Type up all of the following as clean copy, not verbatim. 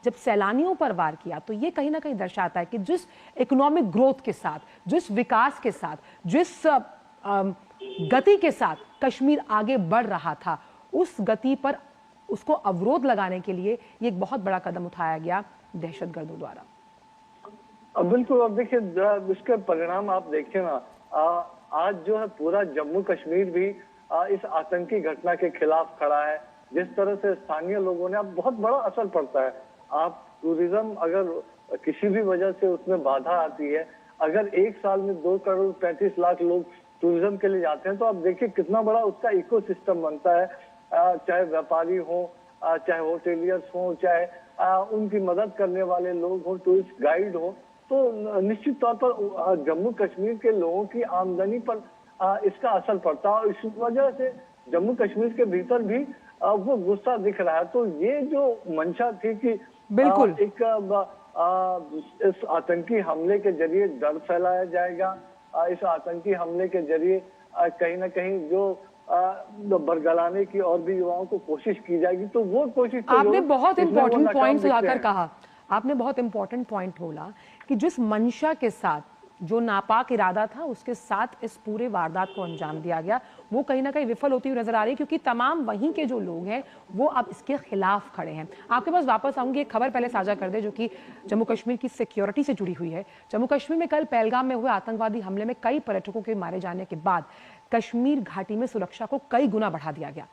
जब सैलानियों पर वार किया, तो ये कहीं ना कहीं दर्शाता है कि जिस इकोनॉमिक ग्रोथ के साथ, जिस विकास के साथ, जिस गति के साथ कश्मीर आगे बढ़ रहा था, उस गति पर उसको अवरोध लगाने के लिए ये एक बहुत बड़ा कदम उठाया गया दहशतगर्दों द्वारा। बिल्कुल। अब देखिए, इसके परिणाम आप देखिए ना, आज जो है पूरा जम्मू कश्मीर भी इस आतंकी घटना के खिलाफ खड़ा है। जिस तरह से स्थानीय लोगों ने, अब बहुत बड़ा असर पड़ता है। आप टूरिज्म अगर किसी भी वजह से उसमें बाधा आती है, अगर एक साल में 2 करोड़ 35 लाख लोग टूरिज्म के लिए जाते हैं, तो आप देखिए कितना बड़ा उसका इकोसिस्टम बनता है। चाहे व्यापारी हो, चाहे होटेलियर्स हो, चाहे उनकी मदद करने वाले लोग हो, टूरिस्ट गाइड हो, तो निश्चित तौर पर जम्मू कश्मीर के लोगों की आमदनी पर इसका असर पड़ता है। और इस वजह से जम्मू कश्मीर के भीतर भी वो गुस्सा दिख रहा है। तो ये जो मंशा थी कि बिल्कुल एक इस आतंकी हमले के जरिए डर फैलाया जाएगा, इस आतंकी हमले के जरिए कहीं ना कहीं जो बरगलाने की और भी युवाओं को कोशिश की जाएगी, तो वो कोशिश तो आपने बहुत इंपॉर्टेंट पॉइंट उठाकर कहा, आपने बहुत इंपॉर्टेंट पॉइंट बोला कि जिस मंशा के साथ, जो नापाक इरादा था, उसके साथ इस पूरे वारदात को अंजाम दिया गया, वो कहीं ना कहीं विफल होती हुई नजर आ रही है, क्योंकि तमाम वहीं के जो लोग हैं वो अब इसके खिलाफ खड़े हैं। आपके पास वापस आऊंगी, एक खबर पहले साझा कर दे जो कि जम्मू कश्मीर की सिक्योरिटी से जुड़ी हुई है। जम्मू कश्मीर में कल पहलगाम में हुए आतंकवादी हमले में कई पर्यटकों के मारे जाने के बाद कश्मीर घाटी में सुरक्षा को कई गुना बढ़ा दिया गया।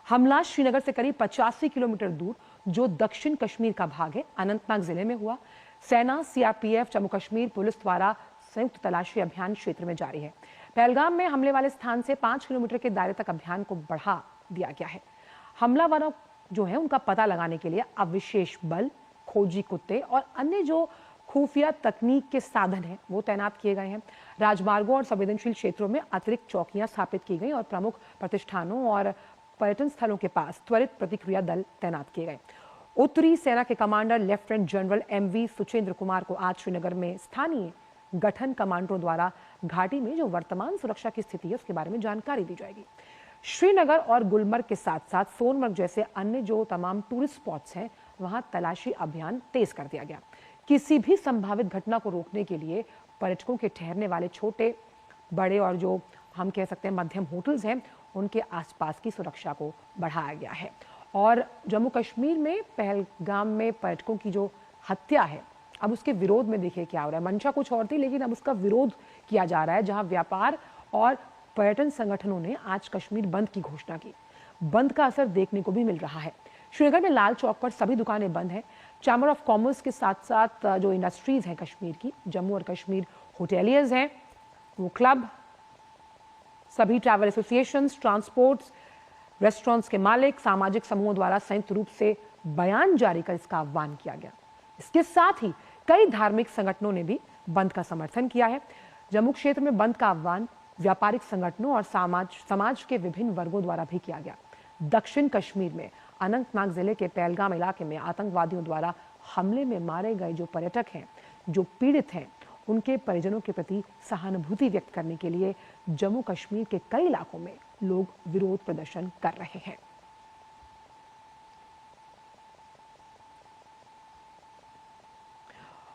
हमला श्रीनगर से करीब 85 किलोमीटर दूर, जो दक्षिण कश्मीर का भाग है, अनंतनाग जिले में हुआ। सेना, सीआरपीएफ, जम्मू कश्मीर पुलिस द्वारा संयुक्त तलाशी अभियान क्षेत्र में जारी है। पहलगाम में हमले वाले स्थान से 5 किलोमीटर के दायरे तक अभियान को बढ़ा दिया गया है। हमलावरों जो है उनका पता लगाने के लिए अब विशेष बल, खोजी कुत्ते और अन्य जो खुफिया तकनीक के साधन हैं वो तैनात किए गए हैं। राजमार्गों और संवेदनशील क्षेत्रों में अतिरिक्त चौकियां स्थापित की गई और प्रमुख प्रतिष्ठानों और पर्यटन स्थलों के पास त्वरित प्रतिक्रिया दल तैनात किए गए। उत्तरी सेना के commander lieutenant general MV Suchendra Kumar को आज श्रीनगर में स्थानीय गठन कमांडरों द्वारा घाटी में जो वर्तमान सुरक्षा की स्थिति है उसके बारे में जानकारी दी जाएगी। श्रीनगर और गुलमर्ग के साथ साथ सोनमर्ग जैसे अन्य जो तमाम टूरिस्ट स्पॉट्स हैं वहां तलाशी अभियान तेज कर दिया गया। किसी भी संभावित घटना को रोकने के लिए पर्यटकों के ठहरने वाले छोटे, बड़े और जो हम कह सकते हैं मध्यम होटल्स हैं, उनके आसपास की सुरक्षा को बढ़ाया गया है। और जम्मू कश्मीर में पहलगाम में पर्यटकों की जो हत्या है, अब उसके विरोध में देखिए क्या हो रहा है। मंशा कुछ और थी, लेकिन अब उसका विरोध किया जा रहा है। जहां व्यापार और पर्यटन संगठनों ने आज कश्मीर बंद की घोषणा की, बंद का असर देखने को भी मिल रहा है। श्रीनगर में लाल चौक पर सभी दुकानें बंद हैं। चैम्बर ऑफ कॉमर्स के साथ साथ जो इंडस्ट्रीज हैं कश्मीर की, जम्मू और कश्मीर होटेलियर्स हैं, वो क्लब, सभी ट्रैवल एसोसिएशंस, ट्रांसपोर्ट्स, रेस्टोरेंट्स के मालिक, सामाजिक समूहों द्वारा संयुक्त रूप से बयान जारी कर इसका आह्वान किया गया। इसके साथ ही कई धार्मिक संगठनों ने भी बंद का समर्थन किया है। जम्मू क्षेत्र में बंद का आह्वान व्यापारिक संगठनों और समाज के विभिन्न वर्गों द्वारा भी किया गया। दक्षिण कश्मीर में अनंतनाग जिले के पहलगाम इलाके में आतंकवादियों द्वारा हमले में मारे गए जो पर्यटक हैं, जो पीड़ित हैं, उनके परिजनों के प्रति सहानुभूति व्यक्त करने के लिए जम्मू कश्मीर के कई इलाकों में लोग विरोध प्रदर्शन कर रहे हैं।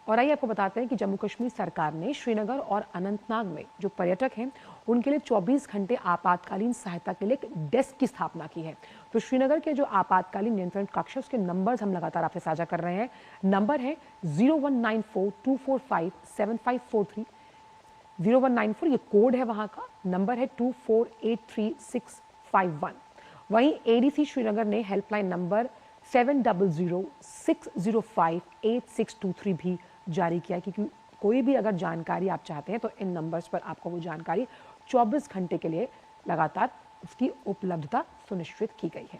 और आइए आपको बताते हैं कि जम्मू कश्मीर सरकार ने श्रीनगर और अनंतनाग में जो पर्यटक हैं उनके लिए 24 घंटे आपातकालीन सहायता के लिए एक डेस्क की स्थापना की है। तो श्रीनगर के जो आपातकालीन नियंत्रण कक्ष है उसके नंबर्स हम लगातार आपसे साझा कर रहे हैं। नंबर है 0194-245-7543, 0194 ये कोड है वहां का, नंबर है 2483-651। वहीं एडीसी श्रीनगर ने हेल्पलाइन नंबर 7006058623 भी जारी किया, क्योंकि कोई भी अगर जानकारी आप चाहते हैं तो इन नंबर्स पर आपको वो जानकारी 24 घंटे के लिए लगातार उसकी उपलब्धता सुनिश्चित की गई है।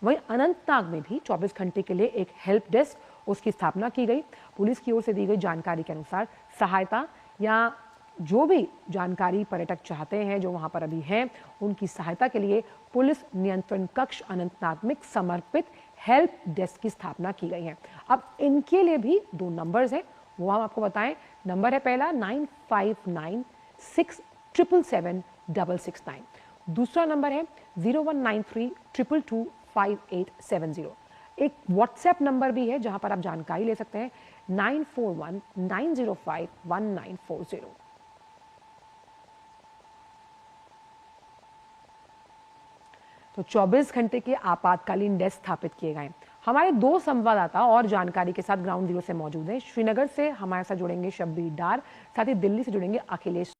वहीं अनंतनाग में भी 24 घंटे के लिए एक हेल्प डेस्क उसकी स्थापना की गई। पुलिस की ओर से दी गई जानकारी के अनुसार सहायता या जो भी जानकारी पर्यटक चाहते हैं जो वहां पर अभी हैं, उनकी सहायता के लिए पुलिस नियंत्रण कक्ष अनंतनाग में समर्पित हेल्प डेस्क की स्थापना की गई है। अब इनके लिए भी 2 नंबर्स हैं, वो हम आपको बताएं। नंबर है पहला 9596777669, दूसरा नंबर है 0193222580। एक व्हाट्सएप नंबर भी है जहां पर आप जानकारी ले सकते हैं, 9419051940। तो 24 घंटे के आपातकालीन डेस्क स्थापित किए गए। हमारे 2 संवाददाता और जानकारी के साथ ग्राउंड जीरो से मौजूद हैं। श्रीनगर से हमारे साथ जुड़ेंगे शब्बीर डार, साथ ही दिल्ली से जुड़ेंगे अखिलेश।